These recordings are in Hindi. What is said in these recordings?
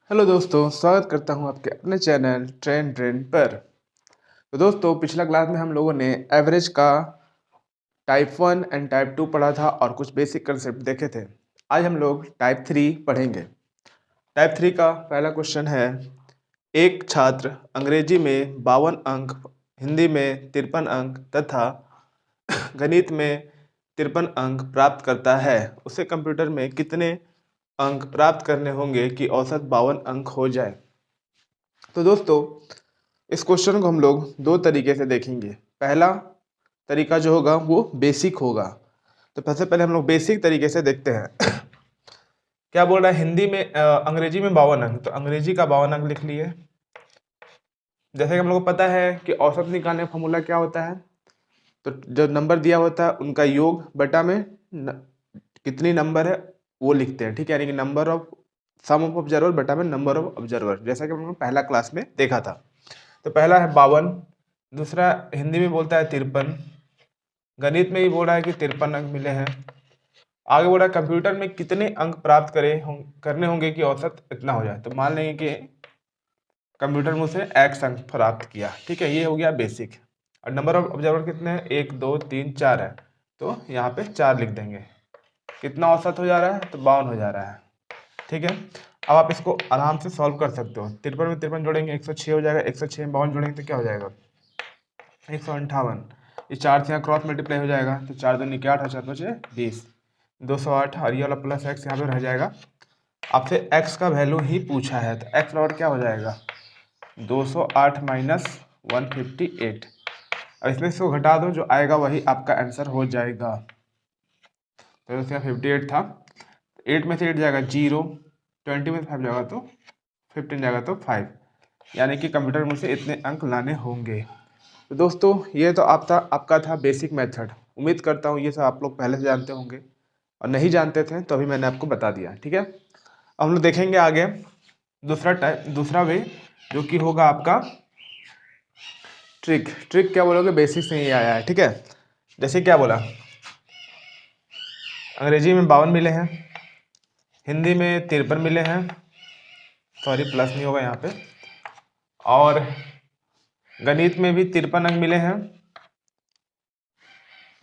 हेलो दोस्तों, स्वागत करता हूं आपके अपने चैनल ट्रेन पर। तो दोस्तों, पिछला क्लास में हम लोगों ने एवरेज का टाइप 1 एंड टाइप 2 पढ़ा था और कुछ बेसिक कंसेप्ट देखे थे। आज हम लोग टाइप 3 पढ़ेंगे। टाइप 3 का पहला क्वेश्चन है, एक छात्र अंग्रेजी में 52 अंक, हिंदी में 53 अंक तथा गणित में 53 अंक प्राप्त करता है। उसे कंप्यूटर में कितने अंक प्राप्त करने होंगे कि औसत 52 अंक हो जाए। तो दोस्तों, इस क्वेश्चन को हम लोग दो तरीके से देखेंगे। पहला तरीका जो होगा वो बेसिक होगा। तो सबसे पहले हम लोग बेसिक तरीके से देखते हैं। क्या बोल रहा है, हिंदी में अंग्रेजी में 52 अंक, तो अंग्रेजी का 52 अंक लिख लिए। जैसे कि हम लोग को पता है कि औसत निकालने का फॉर्मूला क्या होता है, तो जो नंबर दिया होता है उनका योग बटा में कितनी नंबर है वो लिखते हैं। ठीक है, यानी कि number of some of observer बटा में नंबर ऑफ ऑब्जर्वर, जैसा कि हम लोग पहला क्लास में देखा था। तो पहला है 52, दूसरा हिंदी में बोलता है 53, गणित में भी बोल रहा है कि 53 अंक मिले हैं। आगे बोल रहा है कंप्यूटर में कितने अंक प्राप्त करने होंगे कि औसत इतना हो जाए। तो मान लेंगे कि कंप्यूटर में उसे x अंक प्राप्त किया। ठीक है, ये हो गया बेसिक। और नंबर ऑफ ऑब्जर्वर कितने हैं, 1 2 3 4 है, तो यहाँ पे 4 लिख देंगे। कितना औसत हो जा रहा है, तो 52 हो जा रहा है। ठीक है, अब आप इसको आराम से सॉल्व कर सकते हो। 53 में 53 जोड़ेंगे 106 हो जाएगा, 106 में 52 जोड़ेंगे तो क्या हो जाएगा, 158। ये 4 से यहाँ क्रॉस मल्टीप्लाई हो जाएगा, तो 4 दूनी 8 और 4 बचे 20, 208। और ये वाला प्लस एक्स यहाँ पे रह जाएगा। आपसे एक्स का वैल्यू ही पूछा है, तो एक्स बराबर क्या हो जाएगा, 208 माइनस 158। और इसमें इसको घटा दो, जो आएगा वही आपका आंसर हो जाएगा। तो इसका 58 था, 8 में से 8 जाएगा 0, 20 में से 5 जाएगा तो 15 जाएगा तो 5, यानी कि कंप्यूटर में से इतने अंक लाने होंगे। तो दोस्तों, ये तो आपका था बेसिक मेथड। उम्मीद करता हूँ ये सब आप लोग पहले से जानते होंगे, और नहीं जानते थे तो अभी मैंने आपको बता दिया। ठीक है, अब हम लोग देखेंगे आगे दूसरा वे, जो कि होगा आपका ट्रिक क्या बोलोगे, बेसिक से ही आया है। ठीक है, जैसे क्या बोला, अंग्रेजी में 52 मिले हैं, हिंदी में 53 मिले हैं, सॉरी प्लस नहीं होगा यहाँ पे, और गणित में भी 53 अंक मिले हैं,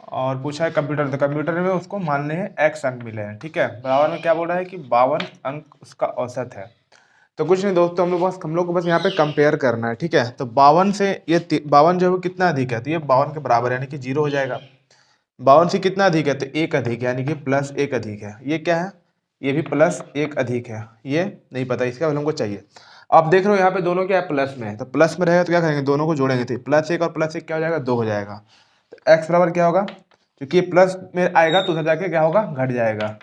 और पूछा है कंप्यूटर, तो कंप्यूटर में उसको मानने हैं x अंक मिले हैं। ठीक है, बराबर में क्या बोल रहा है कि 52 अंक उसका औसत है। तो कुछ नहीं दोस्तों, हम लोग को बस यहाँ पे कंपेयर करना है। ठीक है, तो 52 से ये 52 जो है कितना अधिक है, तो ये 52 के बराबर यानी कि 0 हो जाएगा। 52 से कितना अधिक है, तो 1 अधिक है, यानी कि प्लस 1 अधिक है। ये क्या है, ये भी प्लस 1 अधिक है। ये नहीं पता, इसका वैल्यू हमको चाहिए। आप देख रहे हो यहाँ पे दोनों क्या है, प्लस में है, तो प्लस में रहेगा तो क्या करेंगे, दोनों को जोड़ेंगे, तो प्लस 1 और प्लस 1 क्या हो जाएगा, 2 हो जाएगा। तो एक्स बराबर क्या होगा, क्योंकि ये प्लस में आएगा तो उधर जाके क्या होगा, घट जाएगा।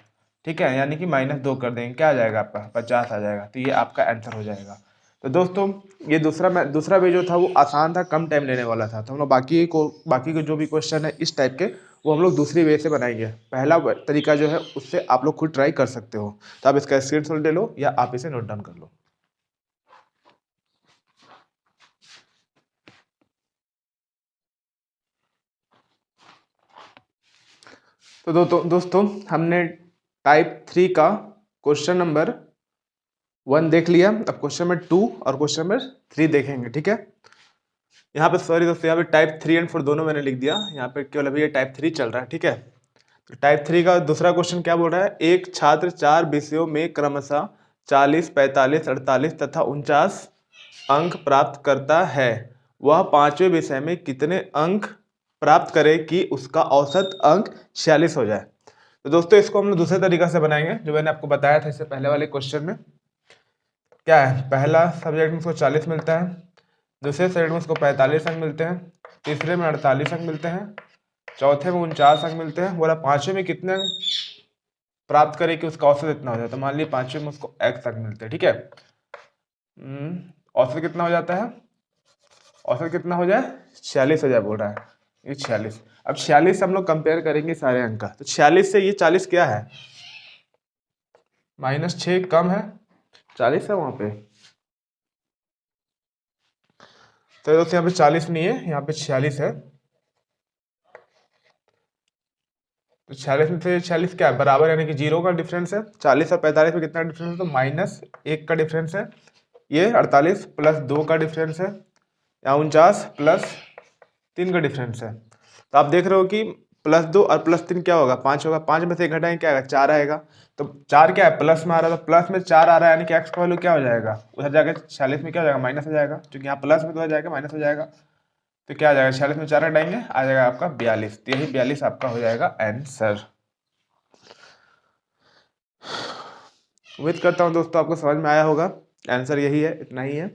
ठीक है, यानी कि -2 कर देंगे, क्या आ जाएगा आपका, 50 आ जाएगा। तो ये आपका आंसर हो जाएगा। तो दोस्तों, ये दूसरा वे जो था वो आसान था, कम टाइम लेने वाला था। तो हम लोग बाकी के जो भी क्वेश्चन है इस टाइप के, वो हम लोग दूसरी वे से बनाएंगे। पहला तरीका जो है उससे आप लोग खुद ट्राई कर सकते हो। तो आप इसका स्क्रीनशॉट ले लो या आप इसे नोट डाउन कर लो। तो दोस्तों, हमने टाइप 3 का क्वेश्चन नंबर 1 देख लिया। अब क्वेश्चन नंबर 2 और क्वेश्चन नंबर 3 देखेंगे। ठीक है, यहाँ पे सॉरी दोस्तों, यहाँ पे टाइप 3 एंड 4 दोनों मैंने लिख दिया, यहाँ पे केवल अभी ये टाइप 3 चल रहा है। ठीक है, तो टाइप 3 का दूसरा क्वेश्चन क्या बोल रहा है, एक छात्र 4 विषयों में क्रमशः 40, 45, 48 तथा 49 अंक प्राप्त करता है। वह पांचवें विषय में कितने अंक प्राप्त करे कि उसका औसत अंक 46 हो जाए। तो दोस्तों, इसको हम लोग दूसरे तरीका से बनाएंगे, जो मैंने आपको बताया था इससे पहले वाले क्वेश्चन में। क्या है, पहला सब्जेक्ट में उसको 40 मिलता है, दूसरे सब्जेक्ट में उसको 45 अंक मिलते हैं, तीसरे में 48 अंक मिलते हैं, चौथे में 49 अंक मिलते हैं। बोला पांचवें में कितने अंक प्राप्त करे कि उसका औसत इतना हो जाए। तो मान लीजिए पांचवें में उसको x अंक मिलते हैं। ठीक है, औसत कितना हो जाता है, औसत कितना हो जाए, 46 हो जाए बोल रहा है, ये 46। अब 46 से हम लोग कंपेयर करेंगे सारे अंक का, तो 46 से ये 40 क्या है, -6 कम है, 40 है वहां पे। तो दोस्तों यहाँ पे 40 नहीं है, यहाँ पे 46 है। तो 46 में से 46 क्या है बराबर, यानी कि 0 का डिफरेंस है। 40 और 45 में कितना डिफरेंस है, तो -1 का डिफरेंस है। ये 48 प्लस 2 का डिफरेंस है, या 49 प्लस 3 का डिफरेंस है। तो आप देख रहे हो कि +2 और +3 क्या होगा, 5 होगा। 5 में से 1 घटाएंगे क्या आएगा, 4 आएगा। तो 4 क्या है प्लस में आ रहा है, तो प्लस में 4 आ रहा है, यानी कि एक्स का वैल्यू क्या हो जाएगा, उधर जाकर 46 में क्या हो जाएगा, माइनस हो जाएगा। क्योंकि यहाँ प्लस में तो हो जाएगा माइनस हो जाएगा, तो क्या आ जाएगा, 46 में 4 हटाएंगे आ जाएगा आपका 42। तो यही 42 आपका हो जाएगा आंसर। उम्मीद करता हूँ दोस्तों आपको समझ में आया होगा। आंसर यही है, इतना ही है।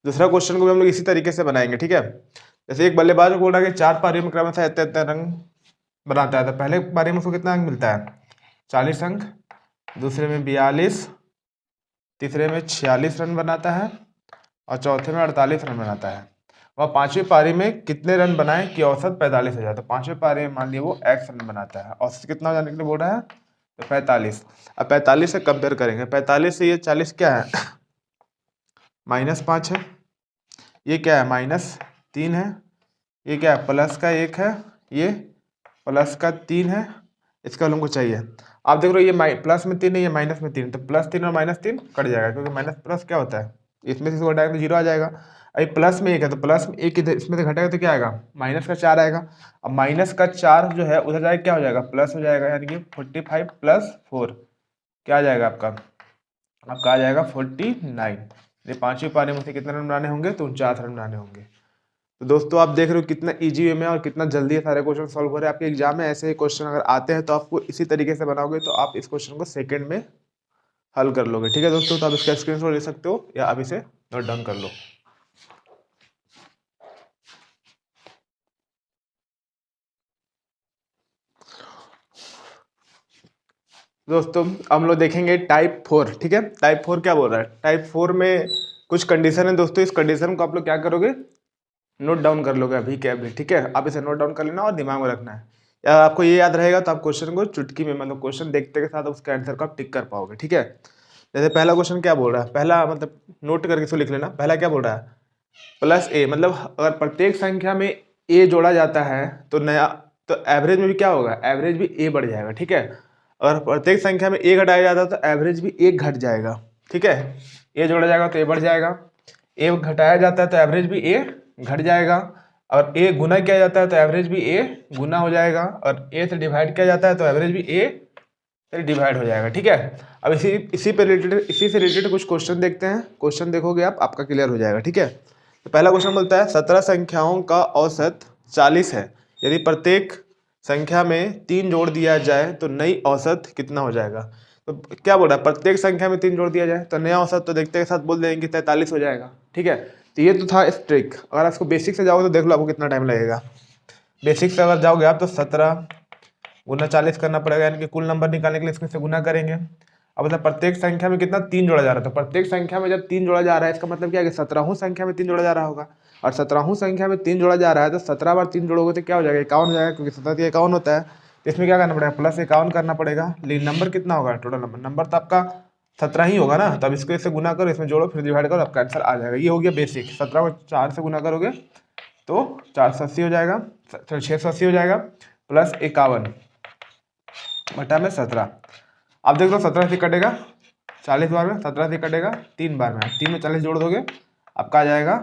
दूसरा क्वेश्चन को भी हम लोग इसी तरीके से बनाएंगे, ठीक है। जैसे एक बल्लेबाज को बोल रहा है कि 4 पारियों में क्रमशः इतने रंग बनाता है, तो पहले पारी में उसको कितना अंक मिलता है, 40 अंक, दूसरे में 42, तीसरे में 46 रन बनाता है, और चौथे में 48 रन बनाता है। वह पांचवी पारी में कितने रन बनाए कि औसत 45 हो जाए। तो पांचवी पारी में मान लिया वो x रन बनाता है, औसत कितना हो जाने के लिए बोल रहा है, तो 45। अब 45 से कंपेयर करेंगे, 45 से ये 40 क्या है -5 है, ये क्या है -3 है, ये क्या है प्लस का 1 है, ये प्लस का 3 है, इसका वैल्यू हमको चाहिए। आप देख रहे हो ये प्लस में 3 है, ये माइनस में 3, तो +3 और -3 कट जाएगा, क्योंकि माइनस प्लस क्या होता है, इसमें से इसको घटाएंगे तो 0 आ जाएगा। अभी प्लस में 1 है, तो प्लस में 1 इधर इसमें से घटाएगा तो क्या आएगा, माइनस का 4 आएगा। अब माइनस का 4 जो है उधर जाएगा क्या हो जाएगा, प्लस हो जाएगा, यानी कि 45 + 4 क्या आ जाएगा आपका आ जाएगा 49। ये पांचवी पारी में से कितने रन बनाने होंगे, तो 49 रन बनाने होंगे। तो दोस्तों आप देख रहे हो कितना इजी वे में और कितना जल्दी ये सारे क्वेश्चन सॉल्व हो रहे हैं। आपके एग्जाम में ऐसे ही क्वेश्चन अगर आते हैं तो आपको इसी तरीके से बनाओगे तो आप इस क्वेश्चन को सेकंड में हल कर लोगे, ठीक है दोस्तों। तो आप इसका स्क्रीनशॉट ले सकते हो या आप इसे नोट डाउन कर लो। दोस्तों हम लोग देखेंगे टाइप 4, ठीक है। टाइप 4 क्या बोल रहा है, टाइप 4 में कुछ कंडीशन है दोस्तों। इस कंडीशन को आप लोग क्या करोगे, नोट डाउन कर लोगे अभी के अभी, ठीक है। आप इसे नोट डाउन कर लेना और दिमाग में रखना है, या आपको ये याद रहेगा तो आप क्वेश्चन को चुटकी में, मतलब क्वेश्चन देखते के साथ उसके आंसर को आप टिक कर पाओगे, ठीक है। जैसे पहला क्वेश्चन क्या बोल रहा है, पहला मतलब नोट करके इसको लिख लेना। पहला क्या बोल रहा है, +a, मतलब अगर प्रत्येक संख्या में a जोड़ा जाता है तो तो एवरेज में भी क्या होगा, एवरेज भी a बढ़ जाएगा, ठीक है। अगर प्रत्येक संख्या में a घटाया जाता है तो एवरेज भी a घट जाएगा, ठीक है। a जोड़ा जाएगा तो a बढ़ जाएगा, a घटाया जाता है तो एवरेज भी a घट जाएगा, और a गुना किया जाता है तो एवरेज भी a गुना हो जाएगा, और a से डिवाइड किया जाता है तो एवरेज भी a से डिवाइड हो जाएगा, ठीक है। अब इसी से रिलेटेड कुछ क्वेश्चन देखते हैं। क्वेश्चन देखोगे आप, आपका क्लियर हो जाएगा, ठीक है। तो पहला क्वेश्चन बोलता है 17 संख्याओं का औसत 40 है, यदि प्रत्येक संख्या में 3 जोड़ दिया जाए तो नई औसत कितना हो जाएगा। तो क्या बोल रहा है, प्रत्येक संख्या में 3 जोड़ दिया जाए तो नया औसत तो देखते के साथ बोल देंगे कि 43 हो जाएगा, ठीक है। तो ये तो था इस ट्रिक। अगर आपको बेसिक से जाओगे तो देख लो आपको कितना टाइम लगेगा। बेसिक से अगर जाओगे आप तो 17 गुना 40 करना पड़ेगा, यानी कि कुल नंबर निकालने के लिए इसमें से गुना करेंगे। अब मतलब प्रत्येक संख्या में कितना 3 जोड़ा जा रहा है, तो प्रत्येक संख्या में जब 3 जोड़ा जा रहा है इसका मतलब क्या है कि 17वीं संख्या में 3 जोड़ा जा रहा होगा, और 17वीं संख्या में 3 जोड़ा जा रहा है तो 17 बार 3 जोड़ोगे तो क्या हो जाएगा, 51 हो जाएगा, क्योंकि 17 51 होता है। तो इसमें क्या करना पड़ेगा, +51 करना पड़ेगा। लेकिन नंबर कितना होगा, टोटल नंबर तो आपका 17 ही होगा ना। तब इसको इससे गुना करो, इसमें जोड़ो, फिर डिवाइड करो, आपका आंसर आ जाएगा। ये हो गया बेसिक। 17 को 4 से गुना करोगे तो 480 हो जाएगा, 680 हो जाएगा, +51 बटा में 17। आप देख लो 17 से कटेगा 40 बार में, 17 से कटेगा 3 बार में, 3 में 40 जोड़ दोगे आपका आ जाएगा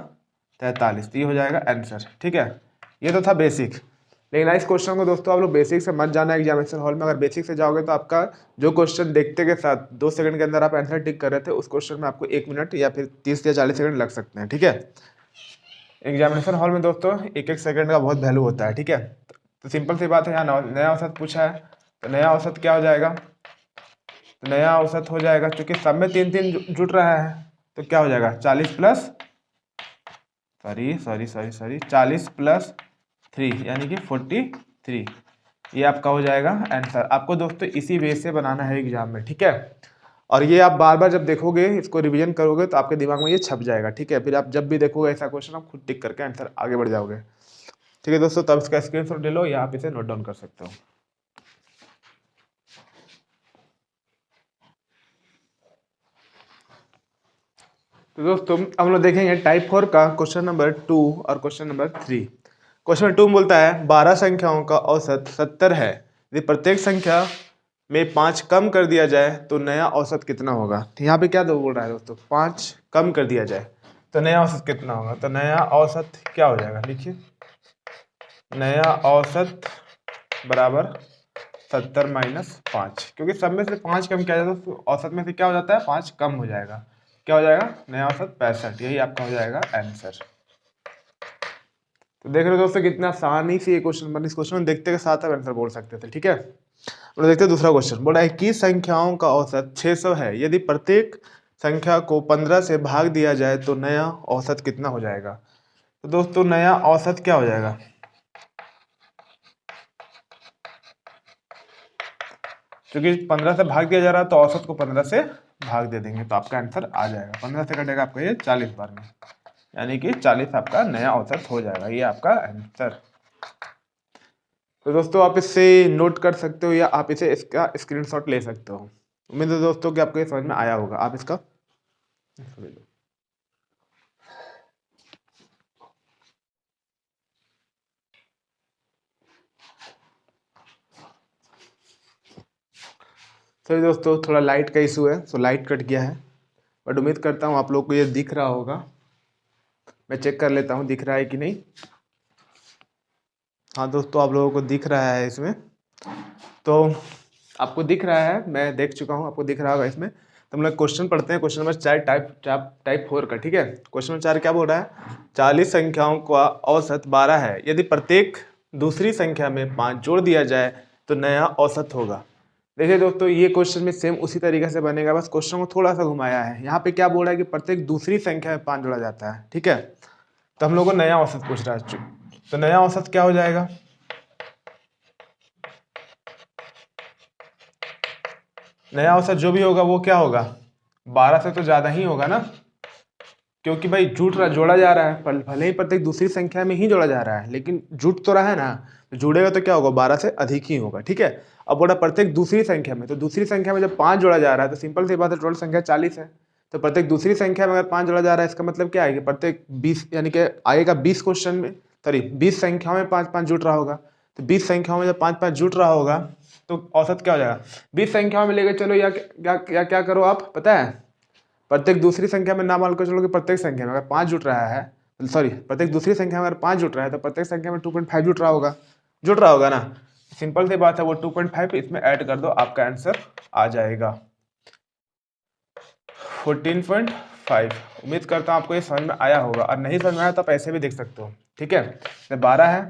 43। तो ये हो जाएगा आंसर, ठीक है। ये तो था बेसिक। लेकिन इस क्वेश्चन को दोस्तों आप लोग बेसिक से मत जाना एग्जामिनेशन हॉल में। अगर बेसिक से जाओगे तो आपका जो क्वेश्चन देखते के साथ 2 सेकंड के अंदर आप आंसर टिक कर रहे थे, उस क्वेश्चन में आपको 1 मिनट या फिर 30 या 40 सेकंड लग सकते हैं, ठीक है। एग्जामिनेशन हॉल में दोस्तों 1-1 सेकंड का बहुत वैल्यू होता है, ठीक है। तो सिंपल सी बात है, यहाँ नया औसत पूछा है तो नया औसत क्या हो जाएगा, तो नया औसत हो जाएगा, क्योंकि सब में 3-3 जुट रहा है तो क्या हो जाएगा 40 + 3 यानी कि 43। ये आपका हो जाएगा आंसर। आपको दोस्तों इसी वे से बनाना है एग्जाम में, ठीक है। और ये आप बार बार जब देखोगे, इसको रिवीजन करोगे तो आपके दिमाग में ये छप जाएगा, ठीक है। फिर आप जब भी देखोगे ऐसा क्वेश्चन आप खुद टिक करके आंसर आगे बढ़ जाओगे, ठीक है दोस्तों। तब इसका स्क्रीनशॉट ले लो या आप इसे नोट डाउन कर सकते हो। तो दोस्तों हम लोग देखेंगे टाइप 4 का क्वेश्चन नंबर 2 और क्वेश्चन नंबर 3। क्वेश्चन 2 बोलता है 12 संख्याओं का औसत 70 है, यदि प्रत्येक संख्या में 5 कम कर दिया जाए तो नया औसत कितना होगा। तो यहाँ पे क्या दो बोल रहा है दोस्तों, 5 कम कर दिया जाए तो नया औसत कितना होगा। तो नया औसत क्या हो जाएगा, लिखिए नया औसत बराबर 70 माइनस 5, क्योंकि सब में से 5 कम किया जाता है तो औसत में से क्या हो जाता है, 5 कम हो जाएगा। क्या हो जाएगा, नया औसत 65। यही आपका हो जाएगा आंसर। तो देख रहे हो दोस्तों कितना आसानी से ये क्वेश्चन बन, इस क्वेश्चन में देखते के साथ आप आंसर बोल सकते थे। ठीक है, तो देखते हैं दूसरा क्वेश्चन। बोला 21 संख्याओं का औसत 600 है, यदि प्रत्येक संख्या को 15 से भाग दिया जाए तो नया औसत कितना हो जाएगा। तो दोस्तों नया औसत क्या हो जाएगा, क्योंकि 15 से भाग दिया जा रहा है तो औसत को 15 से भाग दे देंगे तो आपका आंसर आ जाएगा। 15 से कटेगा आपका ये 40 बार में, यानी कि 40 आपका नया औसत हो जाएगा। ये आपका आंसर। तो दोस्तों आप इससे नोट कर सकते हो या आप इसे इसका स्क्रीनशॉट ले सकते हो। उम्मीद है दोस्तों कि आपको ये समझ में आया होगा। आप इसका सही दोस्तों, थोड़ा लाइट का इशू है, सो लाइट कट गया है, बट उम्मीद करता हूँ आप लोग को ये दिख रहा होगा। मैं चेक कर लेता हूँ दिख रहा है कि नहीं। हाँ दोस्तों, आप लोगों को दिख रहा है इसमें, तो आपको दिख रहा है, मैं देख चुका हूँ, आपको दिख रहा होगा इसमें। तो हम लोग क्वेश्चन पढ़ते हैं, क्वेश्चन नंबर 4 टाइप 4 का। ठीक है, क्वेश्चन नंबर 4 क्या बोल रहा है, 40 संख्याओं का औसत 12 है, यदि प्रत्येक दूसरी संख्या में 5 जोड़ दिया जाए तो नया औसत होगा। देखिए दोस्तों ये क्वेश्चन में सेम उसी तरीके से बनेगा, बस क्वेश्चन को थोड़ा सा घुमाया है। यहाँ पे क्या बोल रहा है कि प्रत्येक दूसरी संख्या में 5 जोड़ा जाता है। ठीक है, तो हम लोग को नया औसत पूछ रहा है, तो नया औसत क्या हो जाएगा, नया औसत जो भी होगा वो क्या होगा, 12 से तो ज्यादा ही होगा ना, क्योंकि भाई जोड़ा जा रहा है, भले ही प्रत्येक दूसरी संख्या में ही जोड़ा जा रहा है, लेकिन जुट तो रहा है ना, तो जुड़ेगा तो क्या होगा, 12 से अधिक ही होगा। ठीक है, अब बोला प्रत्येक दूसरी संख्या में, तो दूसरी संख्या में जब 5 जोड़ा जा रहा है तो सिंपल सी बात है, टोटल संख्या 40 है, तो प्रत्येक दूसरी संख्या में अगर 5 जोड़ा जा रहा है इसका मतलब क्या है कि प्रत्येक 20 यानी कि आएगा 20 क्वेश्चन में, सॉरी 20 संख्याओं में 5-5 जुट रहा होगा। तो 20 संख्याओं में जब 5-5 जुट रहा होगा तो औसत क्या हो जाएगा, 20 संख्याओं में लेकर चलो, या क्या करो आप पता है, प्रत्येक दूसरी संख्या में ना मान कर चलो कि प्रत्येक संख्या में अगर 5 जुट रहा है, सॉरी प्रत्येक दूसरी संख्या में अगर 5 जुट रहा है तो प्रत्येक संख्या में 2.5 जुट रहा होगा ना। सिंपल सी बात है, वो 2.5 इसमें ऐड कर दो, आपका आंसर आ जाएगा 14.5। उम्मीद करता हूँ आपको ये समझ में आया होगा, और नहीं समझ में आया तो आप ऐसे भी देख सकते हो। ठीक है, 12 है,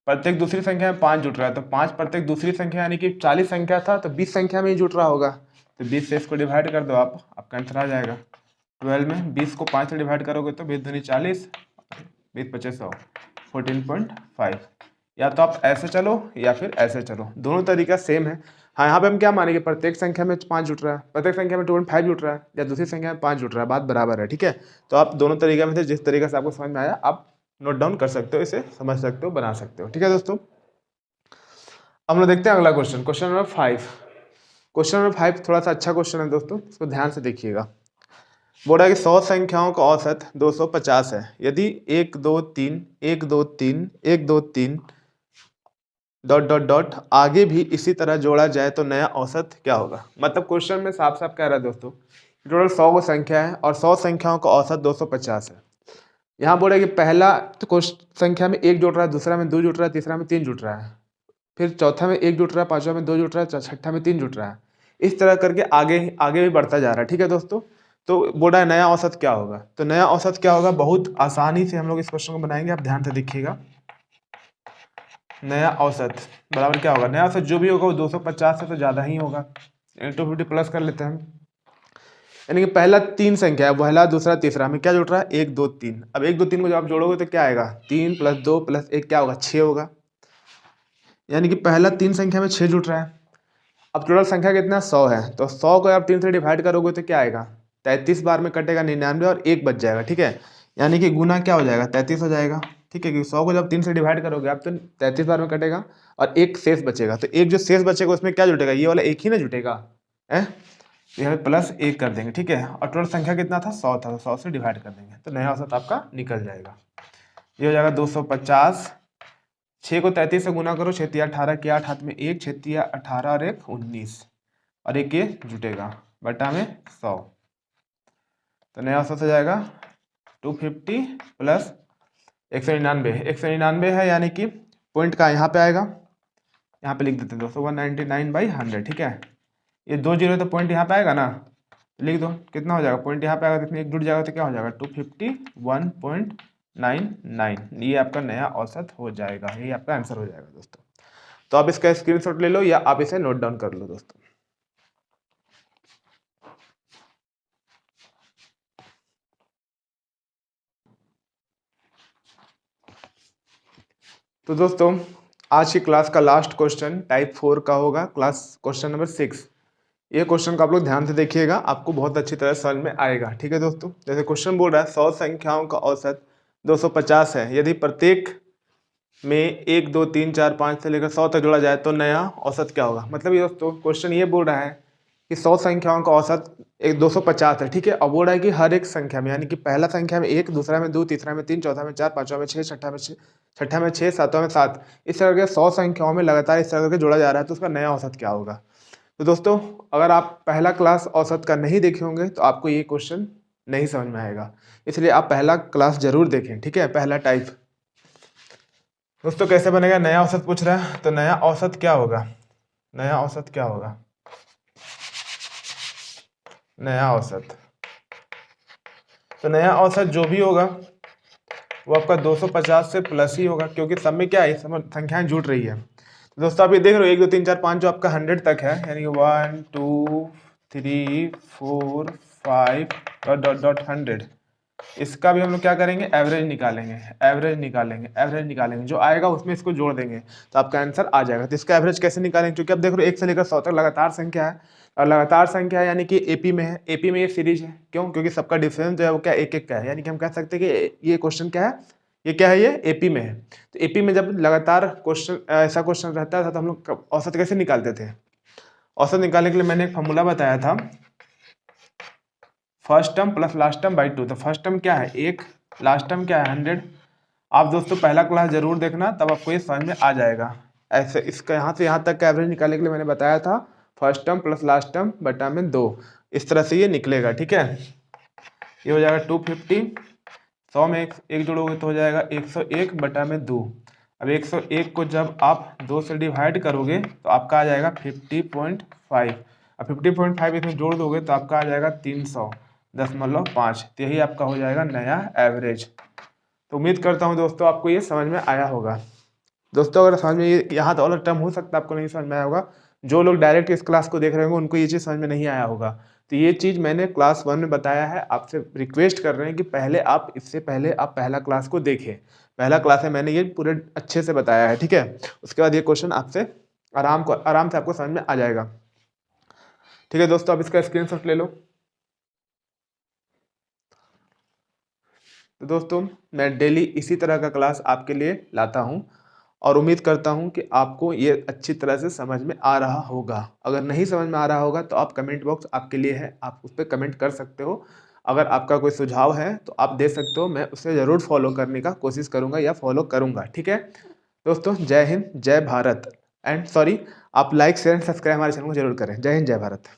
प्रत्येक दूसरी संख्या में 5 जुट रहा है, तो 5 प्रत्येक दूसरी संख्या यानी कि 40 संख्या था, तो 20 संख्या में ही जुट रहा होगा, तो 20 से इसको डिवाइड कर दो आप, आपका आंसर आ जाएगा। 12 में 20 को 5 से डिवाइड करोगे तो 20 दूनी 40, 20 पच्चीस 100, 14.5। या तो आप ऐसे चलो या फिर ऐसे चलो, दोनों तरीका सेम है। हाँ, यहाँ पे हम क्या मानेंगे, प्रत्येक संख्या में 5 जुट रहा है, प्रत्येक संख्या में 2.5 जुट रहा है, या दूसरी संख्या में 5 जुट रहा है, बात बराबर है। ठीक है, तो आप दोनों तरीके में से जिस तरीके से आपको समझ में आया आप नोट डाउन कर सकते हो, इसे समझ सकते हो, बना सकते हो। ठीक है दोस्तों, हम लोग देखते हैं अगला question, question number 5। Question number 5 थोड़ा सा अच्छा क्वेश्चन है दोस्तों, इसको ध्यान से देखिएगा। बोल रहा है कि 100 संख्याओं का औसत 250 है, यदि 1 2 3 1 2 3 1 2 3 डॉट डॉट डॉट आगे भी इसी तरह जोड़ा जाए तो नया औसत क्या होगा। मतलब क्वेश्चन में साफ साफ कह रहा है दोस्तों, टोटल 100 को संख्या है और 100 संख्याओं का औसत 250 है। यहाँ बोल रहा है कि पहला तो संख्या में 1 जुट रहा है, दूसरा में 2 जुट रहा है, तीसरा में 3 जुट रहा है, फिर चौथा में 1 जुट रहा है, पांचवा में 2 जुट रहा है, छठा में 3 जुट रहा है, इस तरह करके आगे आगे भी बढ़ता जा रहा है। ठीक है दोस्तों, तो बोल रहा है नया औसत क्या होगा। तो नया औसत क्या होगा, बहुत आसानी से हम लोग इस क्वेश्चन को बनाएंगे, आप ध्यान से देखिएगा। नया औसत बराबर क्या होगा, नया औसत जो भी होगा वो 250 से तो ज़्यादा ही होगा, 250 प्लस कर लेते हैं हम, यानी कि पहला 3 संख्या है, पहला दूसरा तीसरा में क्या जुट रहा है, 1 2 3। अब 1 2 3 को जब आप जोड़ोगे तो क्या आएगा, 3 + 2 + 1 क्या होगा, 6 होगा, यानी कि पहला 3 संख्या में 6 जुट रहा है। अब टोटल संख्या कितना, 100 है, तो 100 को आप 3 से डिवाइड करोगे तो क्या आएगा, 33 बार में कटेगा 99 और 1 बच जाएगा। ठीक है, यानी कि गुना क्या हो जाएगा, 33 हो जाएगा। ठीक है, क्योंकि 100 को जब 3 से डिवाइड करोगे आप तो 33 बार में कटेगा और एक शेष बचेगा, तो एक जो शेष बचेगा उसमें क्या जुटेगा, ये वाला एक ही ना जुटेगा, है, यहाँ पे +1 कर देंगे। ठीक है, और टोटल संख्या कितना था, 100 था, तो 100 से डिवाइड कर देंगे तो नया औसत आपका निकल जाएगा। ये हो जाएगा 250 6 को 33 से गुना करो, 6 18 के 8 हाथ में 1, 6 18 और 1 19 और एक ये जुटेगा बटा में 100। तो नया औसत हो जाएगा 250 प्लस 199। 199 है यानी कि पॉइंट का यहाँ पे आएगा, यहाँ पे लिख देते हैं दोस्तों 199/100। ठीक है, ये 2 जीरो तो पॉइंट यहाँ पे आएगा ना, लिख दो कितना हो जाएगा, पॉइंट यहाँ पे आएगा तो इसमें एक जुड़ जाएगा तो क्या हो जाएगा 251.99। ये आपका नया औसत हो जाएगा, ये आपका आंसर हो जाएगा दोस्तों। तो आप इसका स्क्रीनशॉट ले लो या आप इसे नोट डाउन कर लो दोस्तों। तो दोस्तों आज की क्लास का लास्ट क्वेश्चन टाइप 4 का होगा, क्लास क्वेश्चन नंबर 6। ये क्वेश्चन को आप लोग ध्यान से देखिएगा, आपको बहुत अच्छी तरह समझ में आएगा। ठीक है दोस्तों, जैसे क्वेश्चन बोल रहा है 100 संख्याओं का औसत 250 है, यदि प्रत्येक में 1 2 3 4 5 से लेकर 100 तक जोड़ा जाए तो नया औसत क्या होगा। मतलब ये दोस्तों क्वेश्चन ये बोल रहा है कि 100 संख्याओं का औसत 250 है। ठीक है, और बोल रहा है कि हर एक संख्या में, यानी कि पहला संख्या में 1, दूसरा में 2, तीसरा में 3, चौथा में 4, पांचवा में 6, छठा में 6, छठा में 6, सातवां में 7, इस तरह के 100 संख्याओं में लगातार इस तरह करके जोड़ा जा रहा है तो उसका नया औसत क्या होगा। तो दोस्तों अगर आप पहला क्लास औसत का नहीं देखे होंगे तो आपको ये क्वेश्चन नहीं समझ में आएगा, इसलिए आप पहला क्लास जरूर देखें। ठीक है, पहला टाइप। दोस्तों कैसे बनेगा, नया औसत पूछ रहा है तो नया औसत क्या होगा, नया औसत क्या होगा, नया औसत। तो नया औसत जो भी होगा वो आपका 250 से प्लस ही होगा, क्योंकि सब में क्या है, सब संख्याएं जुड़ रही है। तो दोस्तों आप ये देख रहे हो 1 2 3 4 5 जो आपका 100 तक है, यानी कि 1 2 3 4 5 डॉट डॉट 100, इसका भी हम लोग क्या करेंगे, एवरेज निकालेंगे, एवरेज निकालेंगे, एवरेज निकालेंगे, जो आएगा उसमें इसको जोड़ देंगे तो आपका आंसर आ जाएगा। तो इसका एवरेज कैसे निकालेंगे, क्योंकि अब देख रहे हो 1 से लेकर 100 तक लगातार संख्या है, और लगातार संख्या है यानी कि एपी में है, एपी में ये सीरीज है, क्यों, क्योंकि सबका डिफरेंस जो है वो क्या एक एक का है, यानी कि हम कह सकते हैं कि ये क्वेश्चन क्या है, ये क्या है, ये एपी में है। तो एपी में जब लगातार क्वेश्चन ऐसा क्वेश्चन रहता था तो हम लोग औसत कैसे निकालते थे। औसत निकालने के लिए मैंने एक फॉर्मूला बताया था, first term plus last term by 2। तो फर्स्ट टर्म क्या है 1, लास्ट टर्म क्या है 100। आप दोस्तों पहला क्लास जरूर देखना, तब आपको ये समझ में आ जाएगा। ऐसे इसका यहाँ से यहाँ तक का एवरेज निकालने के लिए मैंने बताया था first term plus last term बटा में 2, इस तरह से ये निकलेगा। ठीक है, ये हो जाएगा 250, 100 में एक जोड़ोगे तो हो जाएगा 101 बटा में 2। अब 101 को जब आप 2 से डिवाइड करोगे तो आपका आ जाएगा 50.5। अब 50.5 इसमें जोड़ दोगे तो आपका आ जाएगा 300.5। तो यही आपका हो जाएगा नया एवरेज। तो उम्मीद करता हूँ दोस्तों आपको ये समझ में आया होगा। दोस्तों अगर समझ में यहाँ तो और टर्म हो सकता है आपको नहीं समझ में आया होगा, जो लोग डायरेक्ट इस क्लास को देख रहे होंगे उनको ये चीज़ समझ में नहीं आया होगा। तो ये चीज़ मैंने क्लास 1 में बताया है, आपसे रिक्वेस्ट कर रहे हैं कि पहले आप इससे पहले आप पहला क्लास को देखें। पहला क्लास है, मैंने ये पूरे अच्छे से बताया है। ठीक है, उसके बाद ये क्वेश्चन आपसे आराम से आपको समझ में आ जाएगा। ठीक है दोस्तों, आप इसका स्क्रीनशॉट ले लो। तो दोस्तों मैं डेली इसी तरह का क्लास आपके लिए लाता हूँ और उम्मीद करता हूँ कि आपको ये अच्छी तरह से समझ में आ रहा होगा। अगर नहीं समझ में आ रहा होगा तो आप कमेंट बॉक्स आपके लिए है, आप उस पर कमेंट कर सकते हो। अगर आपका कोई सुझाव है तो आप दे सकते हो, मैं उसे ज़रूर फॉलो करने का कोशिश करूँगा या फॉलो करूँगा। ठीक है दोस्तों, जय हिंद जय भारत। एंड सॉरी, आप लाइक शेयर एंड सब्सक्राइब हमारे चैनल को जरूर करें। जय हिंद जय भारत।